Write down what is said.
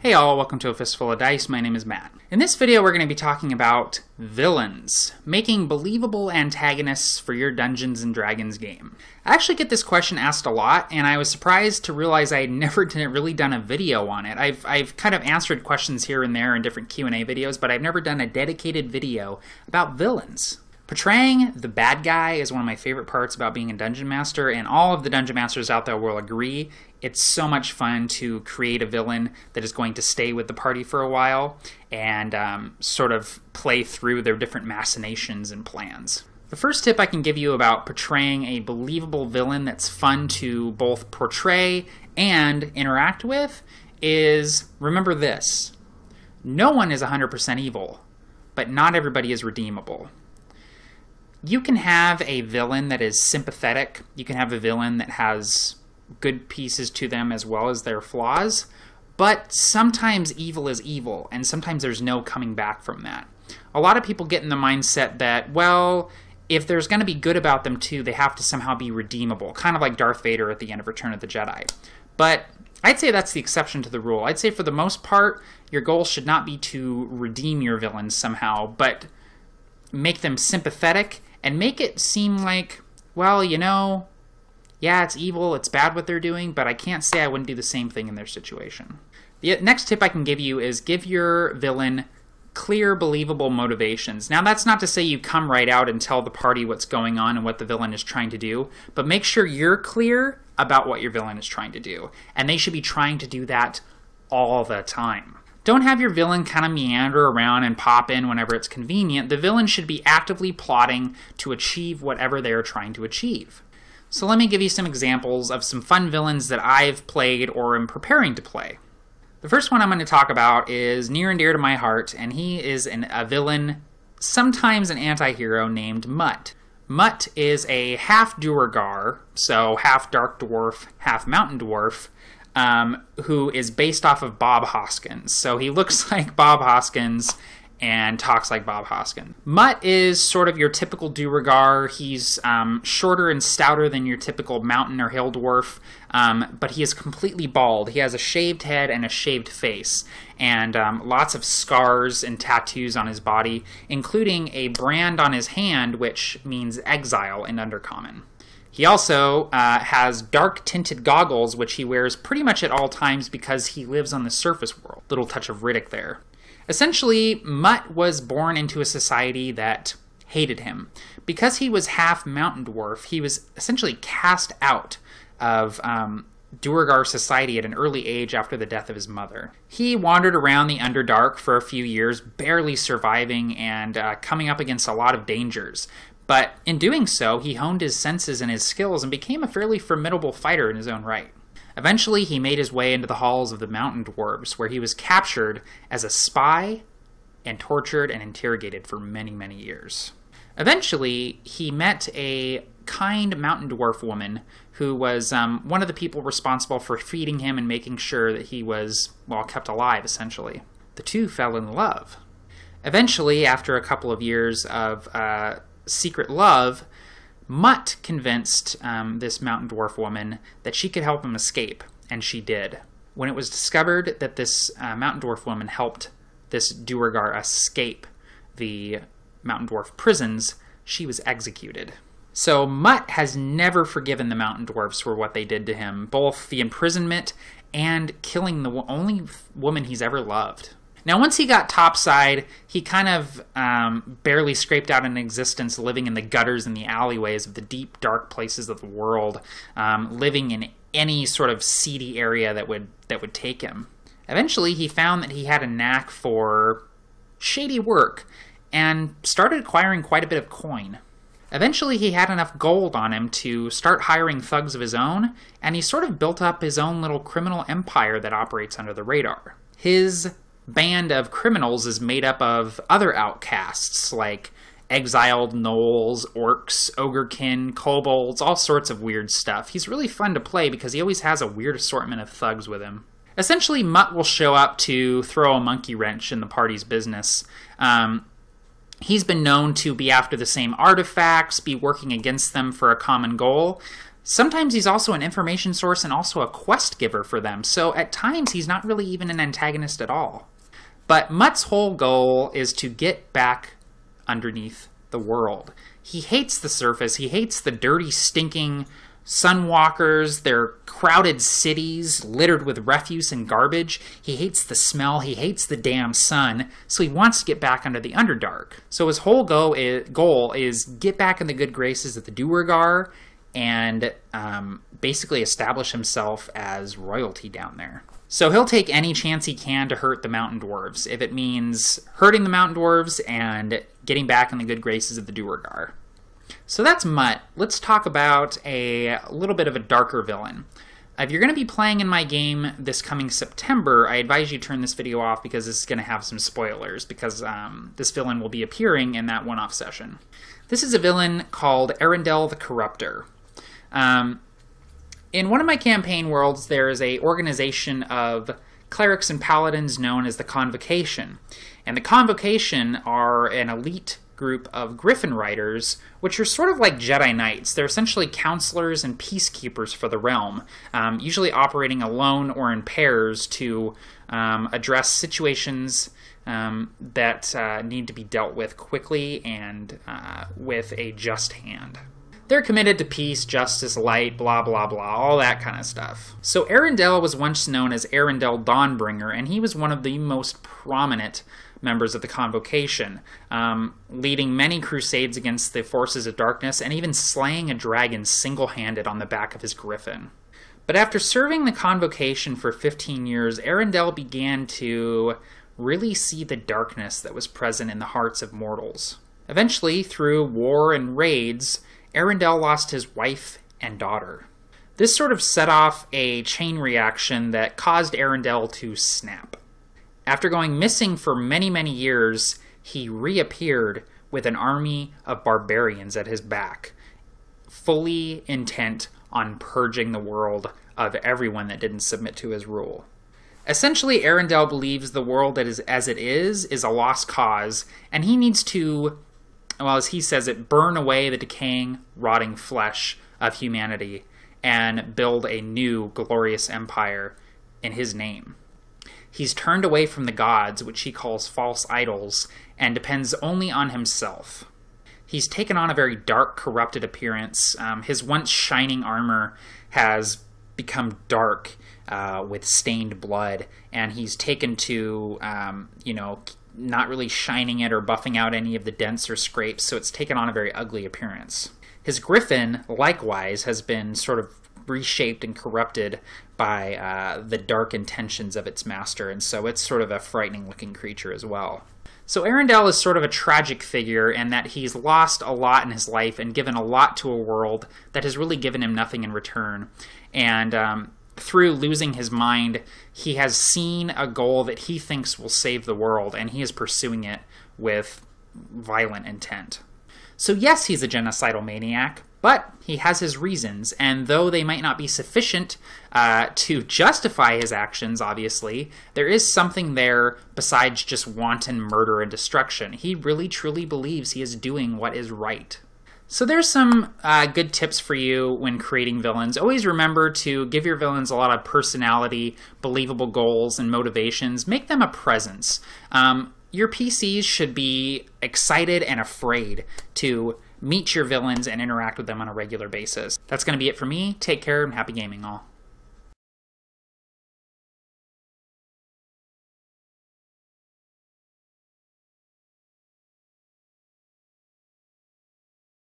Hey all, welcome to A Fistful of Dice. My name is Matt. In this video we're going to be talking about villains, making believable antagonists for your Dungeons & Dragons game. I actually get this question asked a lot, and I was surprised to realize I had never really done a video on it. I've kind of answered questions here and there in different Q&A videos, but I've never done a dedicated video about villains. Portraying the bad guy is one of my favorite parts about being a dungeon master, and all of the dungeon masters out there will agree. It's so much fun to create a villain that is going to stay with the party for a while and sort of play through their different machinations and plans. The first tip I can give you about portraying a believable villain that's fun to both portray and interact with is remember this. No one is 100% evil, but not everybody is redeemable. You can have a villain that is sympathetic. You can have a villain that has good pieces to them as well as their flaws, but sometimes evil is evil, and sometimes there's no coming back from that. A lot of people get in the mindset that, well, if there's going to be good about them too, they have to somehow be redeemable, kind of like Darth Vader at the end of Return of the Jedi. But I'd say that's the exception to the rule. I'd say for the most part, your goal should not be to redeem your villains somehow, but make them sympathetic and make it seem like, well, you know, yeah, it's evil, it's bad what they're doing, but I can't say I wouldn't do the same thing in their situation. The next tip I can give you is give your villain clear, believable motivations. Now, that's not to say you come right out and tell the party what's going on and what the villain is trying to do, but make sure you're clear about what your villain is trying to do. And they should be trying to do that all the time. Don't have your villain kind of meander around and pop in whenever it's convenient. The villain should be actively plotting to achieve whatever they're trying to achieve. So let me give you some examples of some fun villains that I've played or am preparing to play. The first one I'm going to talk about is near and dear to my heart, and he is a villain, sometimes an anti-hero, named Mutt. Mutt is a half Duergar, so half dark dwarf, half mountain dwarf, who is based off of Bob Hoskins. So he looks like Bob Hoskins and talks like Bob Hoskins. Mutt is sort of your typical Duergar. He's shorter and stouter than your typical mountain or hill dwarf, but he is completely bald. He has a shaved head and a shaved face, and lots of scars and tattoos on his body, including a brand on his hand, which means exile in Undercommon. He also has dark tinted goggles, which he wears pretty much at all times because he lives on the surface world. Little touch of Riddick there. Essentially, Mutt was born into a society that hated him. Because he was half mountain dwarf, he was essentially cast out of Duergar society at an early age after the death of his mother. He wandered around the Underdark for a few years, barely surviving and coming up against a lot of dangers. But in doing so, he honed his senses and his skills and became a fairly formidable fighter in his own right. Eventually, he made his way into the halls of the mountain dwarves, where he was captured as a spy and tortured and interrogated for many, many years. Eventually, he met a kind mountain dwarf woman who was one of the people responsible for feeding him and making sure that he was, well, kept alive, essentially. The two fell in love. Eventually, after a couple of years of secret love, Mutt convinced this mountain dwarf woman that she could help him escape, and she did. When it was discovered that this mountain dwarf woman helped this Duergar escape the mountain dwarf prisons, she was executed. So Mutt has never forgiven the mountain dwarfs for what they did to him, both the imprisonment and killing the only woman he's ever loved. Now, once he got topside, he kind of barely scraped out an existence living in the gutters and the alleyways of the deep, dark places of the world, living in any sort of seedy area that would take him. Eventually, he found that he had a knack for shady work and started acquiring quite a bit of coin. Eventually, he had enough gold on him to start hiring thugs of his own, and he sort of built up his own little criminal empire that operates under the radar. His band of criminals is made up of other outcasts like exiled gnolls, orcs, ogrekin, kobolds, all sorts of weird stuff. He's really fun to play because he always has a weird assortment of thugs with him. Essentially, Mutt will show up to throw a monkey wrench in the party's business. He's been known to be after the same artifacts, be working against them for a common goal. Sometimes he's also an information source and also a quest giver for them, so at times he's not really even an antagonist at all. But Mutt's whole goal is to get back underneath the world. He hates the surface, he hates the dirty, stinking sunwalkers, their crowded cities littered with refuse and garbage. He hates the smell, he hates the damn sun, so he wants to get back under the Underdark. So his whole goal is get back in the good graces of the Duergar and basically establish himself as royalty down there. So he'll take any chance he can to hurt the Mountain Dwarves, if it means hurting the Mountain Dwarves and getting back in the good graces of the Duergar. So that's Mutt. Let's talk about a little bit of a darker villain. If you're going to be playing in my game this coming September, I advise you turn this video off because this is going to have some spoilers, because this villain will be appearing in that one-off session. This is a villain called Arendelle the Corruptor. In one of my campaign worlds, there is an organization of clerics and paladins known as the Convocation. And the Convocation are an elite group of Griffin Riders, which are sort of like Jedi Knights. They're essentially counselors and peacekeepers for the realm, usually operating alone or in pairs to address situations that need to be dealt with quickly and with a just hand. They're committed to peace, justice, light, blah, blah, blah, all that kind of stuff. So Arendelle was once known as Arendelle Dawnbringer, and he was one of the most prominent members of the Convocation, leading many crusades against the forces of darkness and even slaying a dragon single-handed on the back of his griffin. But after serving the Convocation for 15 years, Arendelle began to really see the darkness that was present in the hearts of mortals. Eventually, through war and raids, Arendelle lost his wife and daughter. This sort of set off a chain reaction that caused Arendelle to snap. After going missing for many, many years, he reappeared with an army of barbarians at his back, fully intent on purging the world of everyone that didn't submit to his rule. Essentially, Arendelle believes the world that is as it is a lost cause, and he needs to, well, as he says it, burn away the decaying, rotting flesh of humanity and build a new, glorious empire in his name. He's turned away from the gods, which he calls false idols, and depends only on himself. He's taken on a very dark, corrupted appearance. His once shining armor has become dark with stained blood, and he's taken to, not really shining it or buffing out any of the dents or scrapes, so it's taken on a very ugly appearance. His griffin, likewise, has been sort of reshaped and corrupted by the dark intentions of its master, and so it's sort of a frightening-looking creature as well. So Arendelle is sort of a tragic figure in that he's lost a lot in his life and given a lot to a world that has really given him nothing in return. And through losing his mind, he has seen a goal that he thinks will save the world, and he is pursuing it with violent intent. So yes, he's a genocidal maniac, but he has his reasons, and though they might not be sufficient to justify his actions, obviously, there is something there besides just wanton murder and destruction. He really truly believes he is doing what is right. So there's some good tips for you when creating villains. Always remember to give your villains a lot of personality, believable goals, and motivations. Make them a presence. Your PCs should be excited and afraid to meet your villains and interact with them on a regular basis. That's going to be it for me. Take care and happy gaming all.